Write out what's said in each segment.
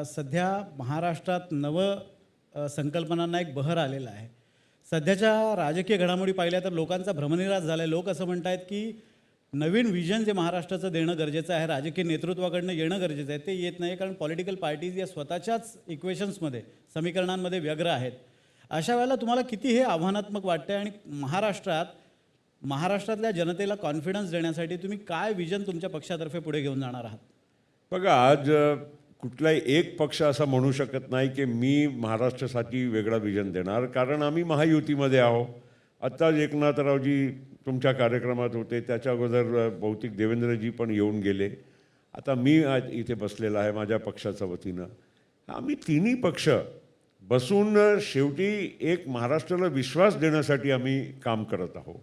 सध्या महाराष्ट्रात संकल्पनांना एक बहर आलेला आहे. सध्याच्या राजकीय घडामोडी पाहिल्या तर लोकांचा भ्रमनिरास झाला आहे. लोक असं म्हणत आहेत की नवीन विजन जे महाराष्ट्राचं देणं गरजेचं आहे, राजकीय नेतृत्वाकडनं येणं गरजेचं आहे, ते येत नाही. कारण पॉलिटिकल पार्टीज या स्वतःच्याच इक्वेशन्समध्ये, समीकरणांमध्ये व्यग्र आहेत. अशा वेळेला तुम्हाला किती हे आव्हानात्मक वाटतं आणि महाराष्ट्रातल्या जनतेला कॉन्फिडन्स देण्यासाठी तुम्ही काय विजन तुमच्या पक्षातर्फे पुढे घेऊन जाणार आहात? बघा, आज कुठलाही एक पक्ष असा म्हणू शकत नाही की मी महाराष्ट्रासाठी वेगळा विजन देणार, कारण आम्ही महायुतीमध्ये आहोत. आत्ताच एकनाथरावजी तुमच्या कार्यक्रमात होते, त्याच्या अगोदर बहुतेक देवेंद्रजी पण येऊन गेले. आता मी आज इथे बसलेला आहे माझ्या पक्षाच्या वतीनं. आम्ही तिन्ही पक्ष बसून शेवटी एक महाराष्ट्राला विश्वास देण्यासाठी आम्ही काम करत आहोत.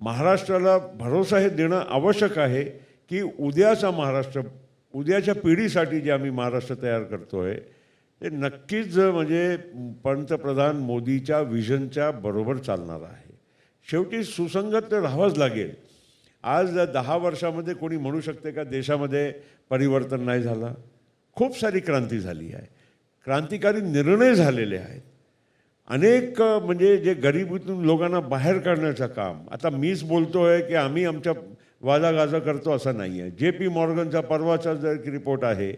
महाराष्ट्राला भरोसा हे देणं आवश्यक आहे की उद्याचा महाराष्ट्र, उद्याच्या पिढीसाठी जे आम्ही महाराष्ट्र तयार करतो आहे ते नक्कीच म्हणजे पंतप्रधान मोदीच्या विजनच्या बरोबर चालणार आहे. शेवटी सुसंगत राहावंच लागेल. आज 10 वर्षामध्ये कोणी म्हणू शकते का देशामध्ये परिवर्तन नाही झालं? खूप सारी क्रांती झाली आहे, क्रांतिकारी निर्णय झालेले आहेत. अनेक म्हणजे जे गरिबीतून लोकांना बाहेर काढण्याचं काम. आता मीच बोलतो आहे की आम्ही आमच्या वादागाजा करतो असं नाही आहे. JP मॉर्गनचा परवाचा जो एक रिपोर्ट आहे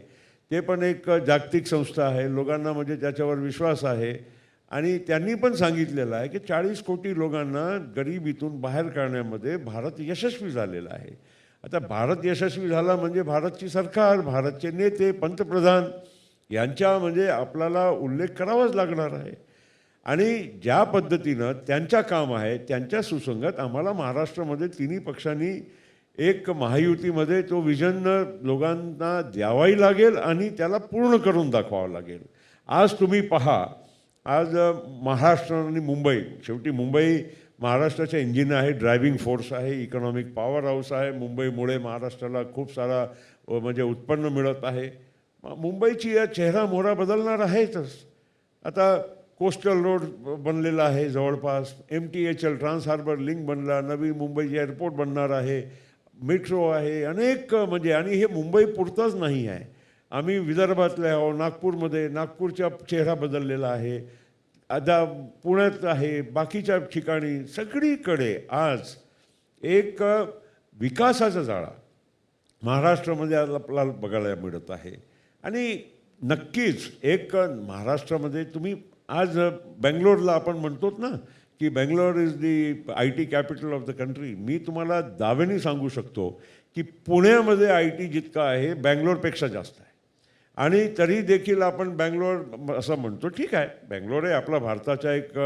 ते पण एक जागतिक संस्था आहे, लोकांना म्हणजे त्याच्यावर विश्वास आहे. आणि त्यांनी पण सांगितलेलं आहे की 40 कोटी लोकांना गरिबीतून बाहेर काढण्यामध्ये भारत यशस्वी झालेला आहे. आता भारत यशस्वी झाला म्हणजे भारतची सरकार, भारतचे नेते, पंतप्रधान यांच्या म्हणजे आपल्याला उल्लेख करावाच लागणार आहे. आणि ज्या पद्धतीनं त्यांचं काम आहे त्यांच्या सुसंगत आम्हाला महाराष्ट्रामध्ये तिन्ही पक्षांनी एक महायुतीमध्ये तो विजन लोकांना द्यावाही लागेल आणि त्याला पूर्ण करून दाखवावं लागेल. आज तुम्ही पहा, आज महाराष्ट्र आणि मुंबई, शेवटी मुंबई महाराष्ट्राच्या इंजिन आहे, ड्रायव्हिंग फोर्स आहे, इकॉनॉमिक पॉवर हाऊस आहे. मुंबईमुळे महाराष्ट्राला खूप सारा म्हणजे उत्पन्न मिळत आहे. मुंबईची या चेहरा मोहरा बदलणार आहेतच. आता कोस्टल रोड बनलेला आहे जवळपास, MTHL ट्रान्स हार्बर लिंक बनला, नवी मुंबई एअरपोर्ट बनणार आहे, मेट्रो आहे, अनेक म्हणजे. आणि हे मुंबई पुरतंच नाही आहे. आम्ही विदर्भातले आहोत, नागपूरमध्ये, नागपूरचा चेहरा बदललेला आहे, आता पुण्यात आहे, बाकीच्या ठिकाणी सगळीकडे आज एक विकासाचा जाळा महाराष्ट्रामध्ये आपल्याला बघायला मिळत आहे. आणि नक्कीच एक महाराष्ट्रामध्ये तुम्ही आज बेंगलोरला आपण म्हणतो ना की Bangalore is the IT capital of the country. मी तुम्हाला दाव्याने सांगू शकतो की पुण्यामध्ये IT जितका आहे बेंगलोरपेक्षा जास्त आहे. आणि तरी देखील आपण बेंगलोर असं म्हणतो. ठीक आहे, बेंगलोर हे आपला भारताचा एक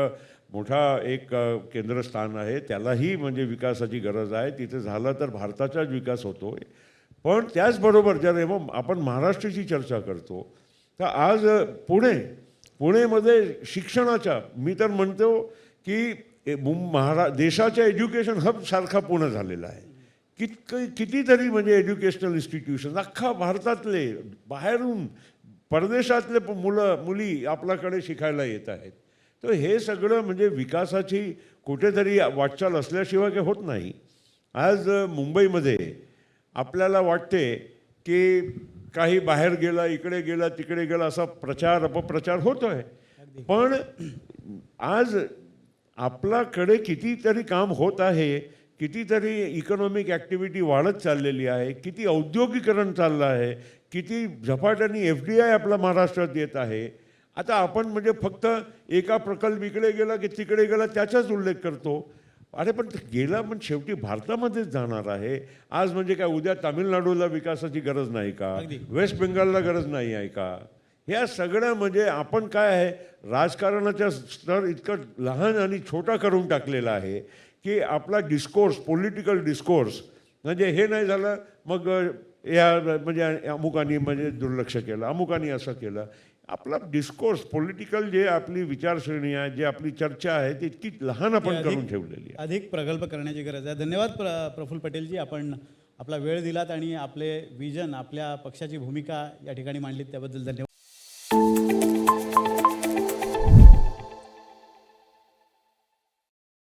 मोठा एक केंद्रस्थान आहे, त्यालाही म्हणजे विकासाची गरज आहे. तिथे झालं तर भारताचाच विकास होतो. पण त्याचबरोबर जर आपण महाराष्ट्राची चर्चा करतो तर आज पुणेमध्ये शिक्षणाच्या, मी तर म्हणतो की देशाच्या एज्युकेशन हबसारखा पुणे झालेला आहे. कितीतरी म्हणजे एज्युकेशनल इन्स्टिट्यूशन अख्खा भारतातले, बाहेरून परदेशातले मुली आपल्याकडे शिकायला येत आहेत. तर हे सगळं म्हणजे विकासाची कुठेतरी वाटचाल असल्याशिवाय काही होत नाही. आज मुंबईमध्ये आपल्याला वाटते की काही बाहेर गेला, इकडे गेला, तिकडे गेला, असा प्रचार अपप्रचार होतो आहे. पण आज आपल्याकडे कितीतरी काम होत आहे, कितीतरी इकॉनॉमिक ॲक्टिव्हिटी वाढत चाललेली आहे, किती औद्योगिकरण चाललं आहे, किती झपाट्याने FDI आपल्या महाराष्ट्रात येत आहे. आता आपण म्हणजे फक्त एका प्रकल्प इकडे गेला की तिकडे गेला त्याचाच उल्लेख करतो. अरे पण गेला पण शेवटी भारतामध्येच जाणार आहे. आज म्हणजे काय उद्या तामिळनाडूला विकासाची गरज नाही का? वेस्ट बेंगालला गरज नाही आहे का? ह्या सगळ्या म्हणजे आपण काय आहे, राजकारणाचा स्तर इतकं लहान आणि छोटा करून टाकलेला आहे की आपला डिस्कोर्स, पॉलिटिकल डिस्कोर्स म्हणजे हे नाही झालं मग या म्हणजे अमुकानी म्हणजे दुर्लक्ष केलं, अमुकानी असं केलं. आपला डिस्कोर्स, पॉलिटिकल जे आपली विचारसरणी आहे, जे आपली चर्चा आहे ती इतकी लहान आपण करून ठेवलेली आहे. अधिक प्रगल्भ करण्याची गरज आहे. धन्यवाद प्रफुल्ल पटेलजी, आपण आपला वेळ दिलात आणि आपले विजन, आपल्या पक्षाची भूमिका या ठिकाणी मांडलीत त्याबद्दल धन्यवाद.